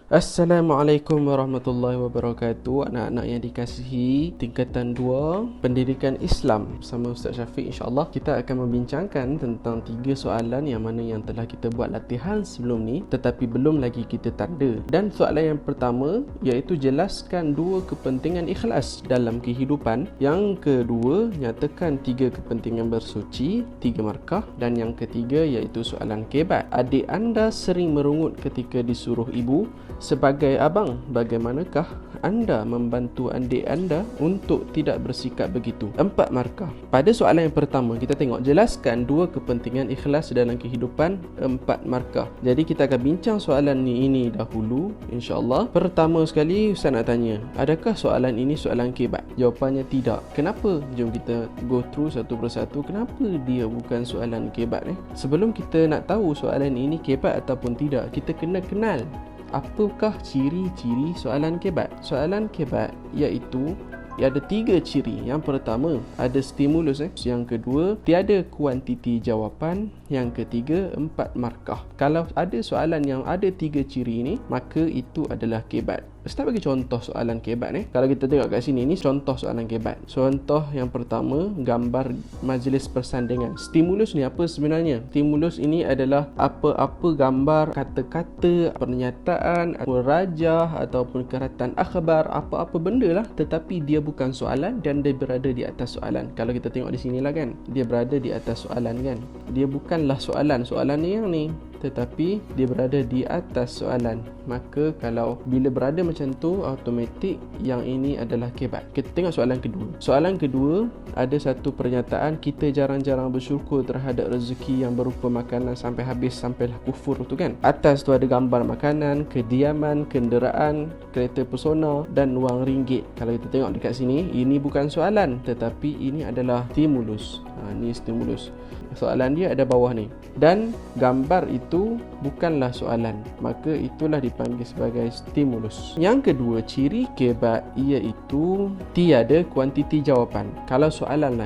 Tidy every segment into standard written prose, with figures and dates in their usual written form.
Assalamualaikum warahmatullahi wabarakatuh. Anak-anak yang dikasihi tingkatan 2 Pendidikan Islam bersama Ustaz Syafiq, insyaAllah kita akan membincangkan tentang 3 soalan yang mana yang telah kita buat latihan sebelum ni tetapi belum lagi kita tanda. Dan soalan yang pertama iaitu jelaskan 2 kepentingan ikhlas dalam kehidupan. Yang kedua, nyatakan 3 kepentingan bersuci, 3 markah. Dan yang ketiga iaitu soalan kebat. Adik anda sering merungut ketika disuruh ibu. Sebagai abang, bagaimanakah anda membantu adik anda untuk tidak bersikap begitu? 4 markah. Pada soalan yang pertama, kita tengok jelaskan 2 kepentingan ikhlas dalam kehidupan, 4 markah. Jadi kita akan bincang soalan ini dahulu, insya-Allah. Pertama sekali, Ustaz nak tanya, adakah soalan ini soalan kebat? Jawapannya tidak. Kenapa? Jom kita go through satu persatu. Kenapa dia bukan soalan kebat Sebelum kita nak tahu soalan ini kebat ataupun tidak, kita kena kenal apakah ciri-ciri soalan kebat. Soalan kebat iaitu ada 3 ciri. Yang pertama, ada stimulus. Yang kedua, tiada kuantiti jawapan. Yang ketiga, 4 markah. Kalau ada soalan yang ada 3 ciri ini, maka itu adalah kebat. Ustaz bagi contoh soalan kebat Kalau kita tengok kat sini, ni contoh soalan kebat. Contoh yang pertama, gambar majlis persandingan. Stimulus ni apa sebenarnya? Stimulus ini adalah apa-apa gambar, kata-kata, pernyataan, rajah ataupun keratan akhbar, apa-apa benda lah, tetapi dia bukan soalan dan dia berada di atas soalan. Kalau kita tengok di sinilah kan, dia berada di atas soalan kan. Dia bukanlah soalan ni yang ni, tetapi dia berada di atas soalan. Maka kalau bila berada macam tu, automatik yang ini adalah kebat. Kita tengok soalan kedua. Soalan kedua, ada satu pernyataan, kita jarang-jarang bersyukur terhadap rezeki yang berupa makanan sampai habis, sampailah kufur tu kan. Atas tu ada gambar makanan, kediaman, kenderaan, kereta pesona dan wang ringgit. Kalau kita tengok dekat sini, ini bukan soalan tetapi ini adalah stimulus. Ni stimulus. Soalan dia ada bawah ni. Dan gambar itu bukanlah soalan, maka itulah dipanggil sebagai stimulus. Yang kedua, ciri kebat iaitu tiada kuantiti jawapan. Kalau soalan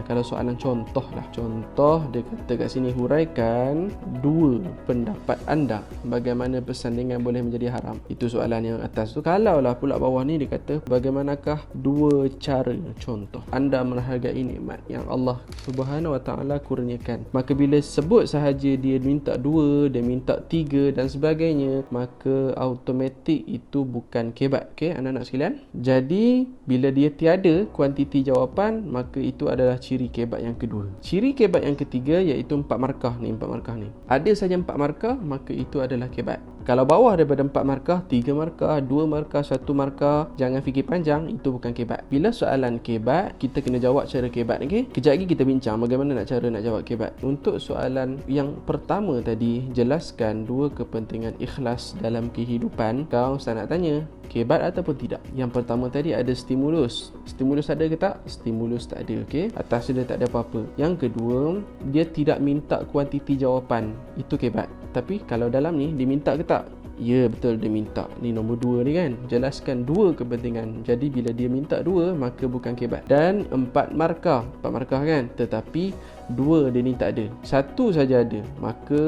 contoh lah. Contoh dia kata kat sini, huraikan 2 pendapat anda bagaimana persandingan boleh menjadi haram. Itu soalan yang atas tu. Kalau lah pula bawah ni dia kata, bagaimanakah 2 cara contoh anda menghargai nikmat yang Allah Subhanahu Wa Taala kurniakan. Maka bila sebut sahaja dia minta 2, dia minta 3 dan sebagainya, maka automatik itu bukan kebat. Okey, anak-anak sekalian. Jadi bila dia tiada kuantiti jawapan, maka itu adalah ciri kebat yang kedua. Ciri kebat yang ketiga iaitu 4 markah ni. Ada saja 4 markah, maka itu adalah kebat. Kalau bawah daripada 4 markah, 3 markah, 2 markah, 1 markah, jangan fikir panjang, itu bukan kebat. Bila soalan kebat, kita kena jawab cara kebat. Kejap lagi kita bincang bagaimana cara nak jawab kebat. Untuk soalan yang pertama tadi, jelaskan 2 kepentingan ikhlas dalam kehidupan. Kau Ustaz nak tanya, kebat ataupun tidak? Yang pertama tadi ada stimulus. Stimulus ada ke tak? Stimulus tak ada. Atas dia tak ada apa-apa. Yang kedua, dia tidak minta kuantiti jawapan. Itu kebat. Tapi kalau dalam ni dia minta ke tak? Ya, betul dia minta. Ni nombor 2 ni kan. Jelaskan 2 kepentingan. Jadi bila dia minta 2, maka bukan kebat. Dan 4 markah. 4 markah kan? Tetapi 2 dia ni tak ada. 1 saja ada. Maka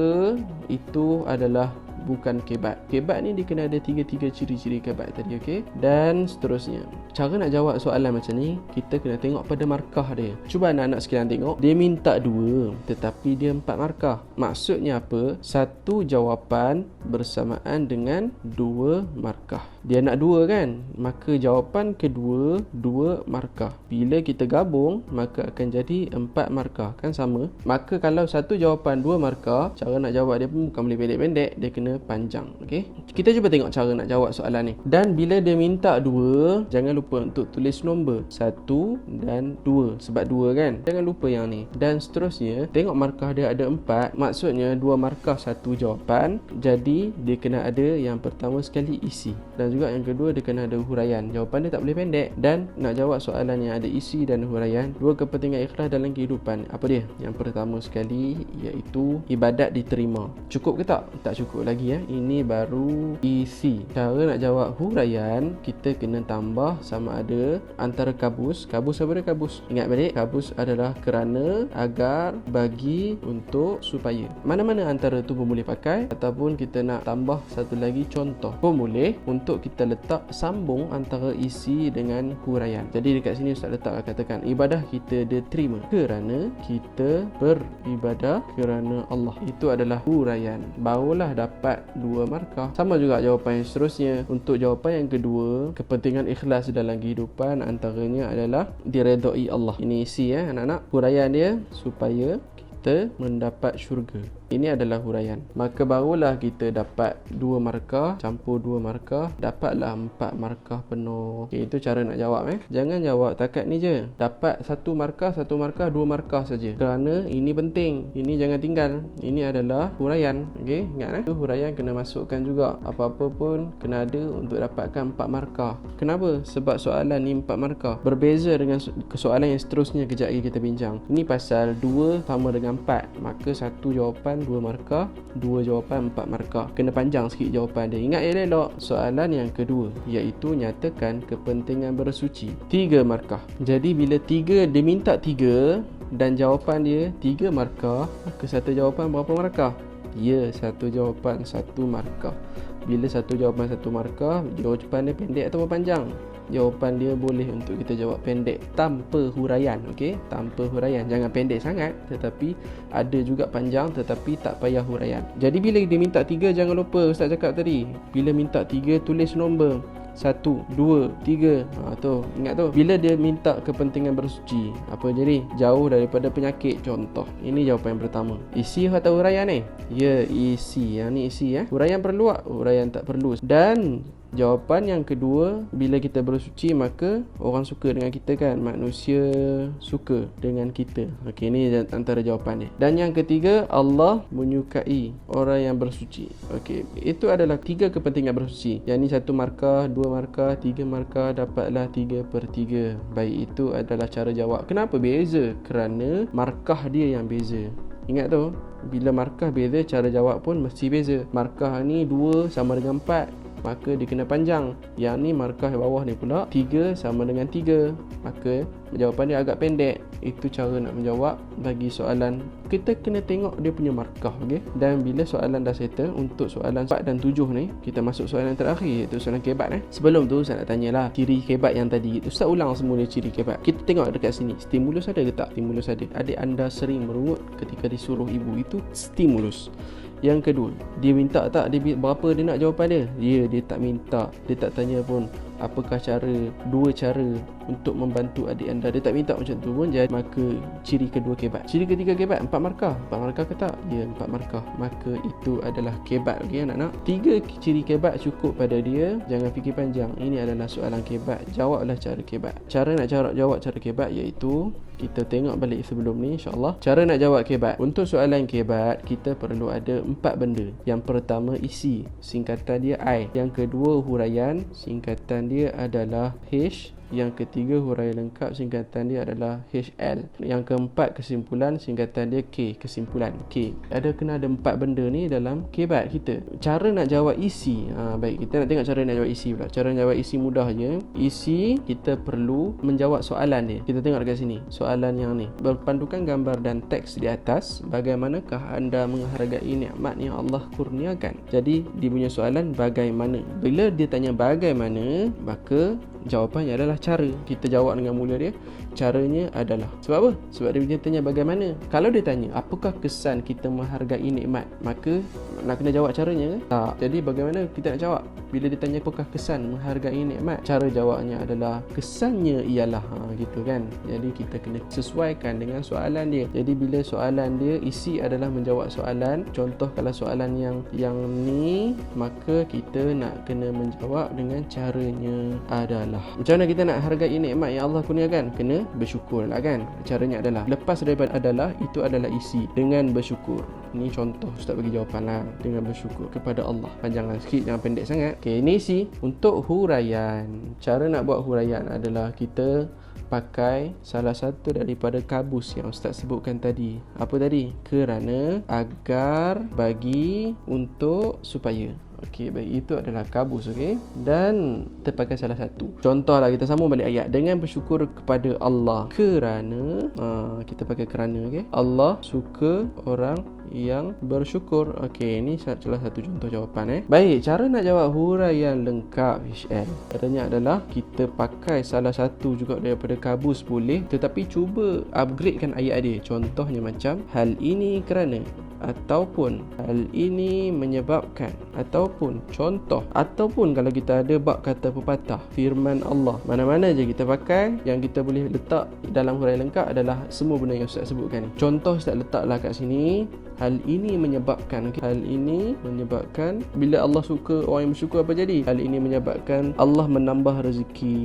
itu adalah bukan kebat. Kebat ni dia kena ada 3 ciri-ciri kebat tadi, Dan seterusnya. Cara nak jawab soalan macam ni, kita kena tengok pada markah dia. Cuba anak-anak sekalian tengok. Dia minta 2 tetapi dia 4 markah. Maksudnya apa? 1 jawapan bersamaan dengan 2 markah. Dia nak 2 kan? Maka jawapan kedua 2 markah. Bila kita gabung, maka akan jadi 4 markah. Kan sama? Maka kalau 1 jawapan 2 markah, cara nak jawab dia pun bukan boleh pendek-pendek, dia kena panjang. Kita cuba tengok cara nak jawab soalan ni. Dan bila dia minta 2, jangan lupa untuk tulis nombor 1 dan 2. Sebab 2 kan? Jangan lupa yang ni. Dan seterusnya, tengok markah dia ada 4. Maksudnya 2 markah 1 jawapan. Jadi dia kena ada yang pertama sekali isi. Dan juga yang kedua dia kena ada huraian. Jawapan dia tak boleh pendek. Dan nak jawab soalan yang ada isi dan huraian, 2 kepentingan ikhlas dalam kehidupan. Apa dia? Yang pertama sekali iaitu ibadat diterima. Cukup ke tak? Tak cukup lagi. lagi ya. Ini baru isi. Cara nak jawab huraian, kita kena tambah sama ada antara kabus. Kabus apa dia kabus? Ingat balik, kabus adalah kerana, agar, bagi, untuk, supaya. Mana-mana antara tu pun boleh pakai, ataupun kita nak tambah satu lagi contoh pun boleh untuk kita letak sambung antara isi dengan huraian. Jadi dekat sini Ustaz letak katakan ibadah kita diterima kerana kita beribadah kerana Allah. Itu adalah huraian. Barulah dapat 2 markah. Sama juga jawapan yang seterusnya. Untuk jawapan yang kedua, kepentingan ikhlas dalam kehidupan antaranya adalah diredai Allah. Ini isi anak-anak. Huraian dia supaya kita mendapat syurga. Ini adalah huraian. Maka barulah kita dapat 2 markah, campur 2 markah, dapatlah 4 markah penuh. Okay, itu cara nak jawab. Jangan jawab takat ni je. Dapat 1 markah, 1 markah, 2 markah saja. Kerana ini penting. Ini jangan tinggal. Ini adalah huraian. Okey, ingat huraian kena masukkan juga. Apa-apa pun kena ada untuk dapatkan 4 markah. Kenapa? Sebab soalan ni 4 markah. Berbeza dengan soalan yang seterusnya kejap lagi kita bincang. Ini pasal 2 sama dengan 4. Maka 1 jawapan 2 markah, 2 jawapan 4 markah. Kena panjang sikit jawapan dia. Ingat elok. Soalan yang kedua, iaitu nyatakan kepentingan bersuci. 3 markah. Jadi bila 3, dia minta 3 dan jawapan dia 3 markah, maka satu jawapan berapa markah? Ya, satu jawapan 1 markah. Bila satu jawapan 1 markah, jawapan dia pendek atau panjang? Jawapan dia boleh untuk kita jawab pendek tanpa huraian. Okey, tanpa huraian. Jangan pendek sangat, tetapi ada juga panjang tetapi tak payah huraian. Jadi bila dia minta 3, jangan lupa Ustaz cakap tadi, bila minta 3 tulis nombor 1, 2, 3. Tu ingat tu. Bila dia minta kepentingan bersuci, apa jadi? Jauh daripada penyakit. Contoh, ini jawapan yang pertama. Isi atau huraian ni? Ya, isi. Yang ni isi Huraian perlu tak? Huraian tak perlu. Dan jawapan yang kedua, bila kita bersuci maka orang suka dengan kita kan, manusia suka dengan kita. Okey, ini antara jawapan dia. Dan yang ketiga, Allah menyukai orang yang bersuci. Okey, itu adalah 3 kepentingan bersuci. Yang ni 1 markah, 2 markah, 3 markah, dapatlah 3/3. Baik, itu adalah cara jawab. Kenapa beza? Kerana markah dia yang beza. Ingat tu, bila markah beza, cara jawab pun mesti beza. Markah ni 2 sama dengan 4, maka dia kena panjang. Yang ni markah bawah ni pula 3 sama dengan 3, maka jawapan dia agak pendek. Itu cara nak menjawab bagi soalan. Kita kena tengok dia punya markah. Okay? Dan bila soalan dah settle, untuk soalan 4 dan 7 ni, kita masuk soalan terakhir, iaitu soalan kebat. Sebelum tu saya nak tanyalah ciri kebat yang tadi. Ustaz ulang semula ciri kebat. Kita tengok dekat sini, stimulus ada ke tak? Stimulus ada. Adik anda sering merungut ketika disuruh ibu, itu stimulus. Yang kedua, dia minta tak? Berapa dia nak jawapan dia? Ya, dia tak minta. Dia tak tanya pun apakah cara, 2 cara untuk membantu adik anda. Dia tak minta macam tu pun. Jadi maka ciri kedua kebat. Ciri ketiga kebat, 4 markah. 4 markah ke tak? Ya, 4 markah. Maka itu adalah kebat. Okey anak-anak. 3 ciri kebat cukup pada dia. Jangan fikir panjang. Ini adalah soalan kebat. Jawablah cara kebat. Cara nak jawab cara kebat iaitu, kita tengok balik sebelum ni insya-Allah. Cara nak jawab kebat. Untuk soalan kebat, kita perlu ada 4 benda. Yang pertama isi, singkatan dia I. Yang kedua huraian, singkatan dia adalah H. Yang ketiga huraian lengkap, singkatan dia adalah HL. Yang keempat kesimpulan, singkatan dia K, kesimpulan K. Kena ada 4 benda ni dalam kebat kita. Cara nak jawab isi, baik, kita nak tengok cara nak jawab isi pula. Cara nak jawab isi mudah je. Isi, kita perlu menjawab soalan dia. Kita tengok dekat sini, soalan yang ni berpandukan gambar dan teks di atas. Bagaimanakah anda menghargai nikmat yang Allah kurniakan? Jadi dia punya soalan bagaimana. Bila dia tanya bagaimana, maka jawapannya adalah cara. Kita jawab dengan mula dia. Caranya adalah, sebab apa? Sebab dia tanya bagaimana. Kalau dia tanya apakah kesan kita menghargai nikmat, maka nak kena jawab caranya ke? Tak. Jadi bagaimana kita nak jawab? Bila dia tanya apakah kesan menghargai nikmat, cara jawabnya adalah kesannya ialah, gitu kan. Jadi kita kena sesuaikan dengan soalan dia. Jadi bila soalan dia isi adalah menjawab soalan. Contoh kalau soalan yang ni, maka kita nak kena menjawab dengan caranya adalah, macam mana kita nak hargai nikmat yang Allah kurniakan? Kena bersyukur lah kan. Caranya adalah, lepas daripada adalah, itu adalah isi, dengan bersyukur. Ini contoh Ustaz bagi jawapan lah, dengan bersyukur kepada Allah. Panjangan sikit, jangan pendek sangat. Okey, ini isi. Untuk huraian, cara nak buat huraian adalah kita pakai salah satu daripada kabus yang Ustaz sebutkan tadi. Apa tadi? Kerana, agar, bagi, untuk, supaya. Okey, baik, itu adalah kabus. Okey, dan kita pakai salah satu. Contohlah, kita sambung balik ayat. Dengan bersyukur kepada Allah kerana, kita pakai kerana. Okey, Allah suka orang yang bersyukur. Okey, ini salah satu contoh jawapan. Baik, cara nak jawab huraian lengkap HL, caranya adalah kita pakai salah satu juga daripada kabus boleh, tetapi cuba upgradekan ayat dia. Contohnya macam hal ini kerana, ataupun hal ini menyebabkan, ataupun contoh, ataupun kalau kita ada bab kata pepatah, firman Allah. Mana-mana je kita pakai, yang kita boleh letak dalam huraian lengkap adalah semua benda yang Ustaz sebutkan. Contoh Ustaz letaklah kat sini, hal ini menyebabkan. Okay? Hal ini menyebabkan, bila Allah suka orang yang bersyukur, apa jadi? Hal ini menyebabkan Allah menambah rezeki.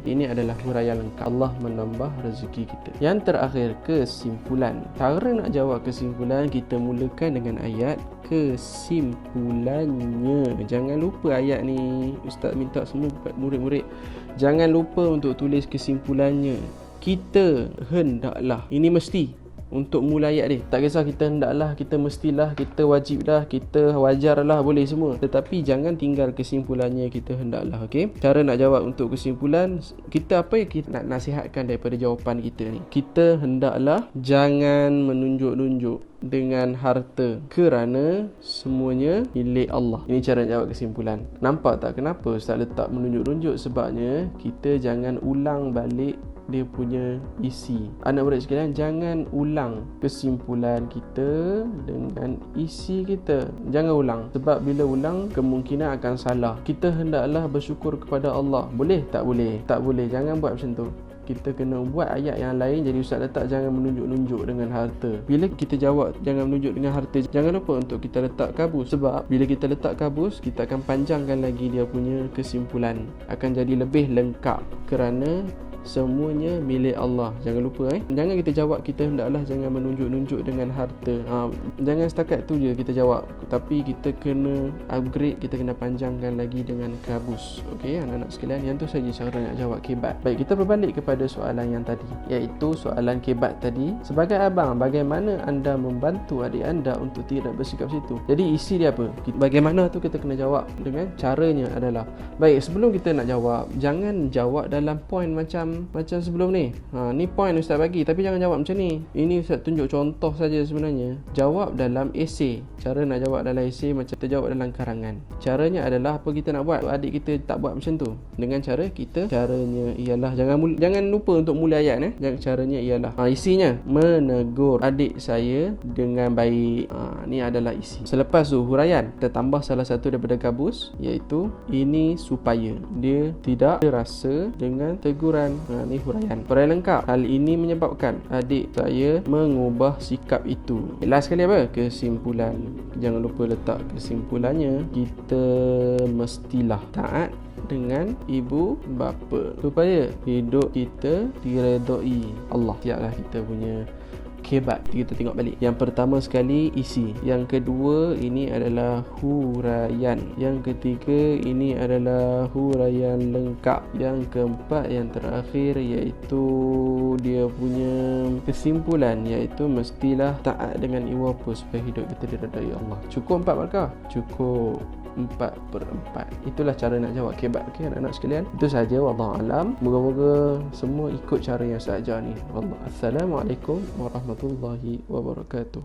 Ini adalah huraian lengkap, Allah menambah rezeki kita. Yang terakhir, kesimpulan. Cara nak jawab kesimpulan, kita mulakan dengan ayat kesimpulannya. Jangan lupa ayat ni, Ustaz minta semua murid-murid jangan lupa untuk tulis kesimpulannya. Kita hendaklah, ini mesti untuk mula ayat dia. Tak kisah kita hendaklah, kita mestilah, kita wajiblah, kita wajarlah, boleh semua. Tetapi jangan tinggal kesimpulannya, kita hendaklah. Okey. Cara nak jawab untuk kesimpulan, kita apa yang kita nak nasihatkan daripada jawapan kita ni? Kita hendaklah jangan menunjuk-nunjuk dengan harta kerana semuanya milik Allah. Ini cara nak jawab kesimpulan. Nampak tak kenapa Ustaz letak menunjuk-nunjuk? Sebabnya kita jangan ulang balik dia punya isi. Anak murid sekalian, jangan ulang kesimpulan kita dengan isi kita. Jangan ulang, sebab bila ulang kemungkinan akan salah. Kita hendaklah bersyukur kepada Allah. Boleh? Tak boleh. Tak boleh. Jangan buat macam tu. Kita kena buat ayat yang lain. Jadi Ustaz letak jangan menunjuk-nunjuk dengan harta. Bila kita jawab jangan menunjuk dengan harta, jangan lupa untuk kita letak kabus. Sebab bila kita letak kabus, kita akan panjangkan lagi dia punya kesimpulan. Akan jadi lebih lengkap kerana semuanya milik Allah. Jangan lupa jangan kita jawab kita hendaklah jangan menunjuk-nunjuk dengan harta. Jangan setakat tu je kita jawab, tapi kita kena upgrade, kita kena panjangkan lagi dengan kabus. Okey anak-anak sekalian, yang tu saja cara nak jawab kebat. Baik, kita berbalik kepada soalan yang tadi, iaitu soalan kebat tadi. Sebagai abang, bagaimana anda membantu adik anda untuk tidak bersikap situ? Jadi isi dia apa? Bagaimana tu kita kena jawab dengan caranya adalah, baik, sebelum kita nak jawab, jangan jawab dalam point macam sebelum ni. Ni point Ustaz bagi, tapi jangan jawab macam ni. Ini Ustaz tunjuk contoh saja sebenarnya. Jawab dalam esei. Cara nak jawab dalam esei macam kita jawab dalam karangan. Caranya adalah apa kita nak buat? Adik kita tak buat macam tu. Dengan cara kita, caranya ialah jangan lupa untuk mula ayat caranya ialah isinya menegur adik saya dengan baik. Ni adalah isi. Selepas tu huraian, kita tambah salah satu daripada kabus, iaitu ini supaya dia tidak terasa dengan teguran. Ni huraian lengkap. Hal ini menyebabkan adik saya mengubah sikap itu. Last sekali apa? Kesimpulan. Jangan lupa letak kesimpulannya. Kita mestilah taat dengan ibu bapa supaya hidup kita diredai Allah. Siaplah kita punya kebat. Kita tengok balik. Yang pertama sekali isi. Yang kedua ini adalah huraian. Yang ketiga ini adalah huraian lengkap. Yang keempat, yang terakhir, iaitu dia punya kesimpulan, iaitu mestilah taat dengan ibu bapa supaya hidup kita diredai Allah. Cukup 4 markah? Cukup 4/4. Itulah cara nak jawab kebat. Okey anak-anak sekalian, itu saja. Wallahu alam. Moga-moga semua ikut cara yang saya ajar ni. Wallah. Assalamualaikum warahmatullahi wabarakatuh.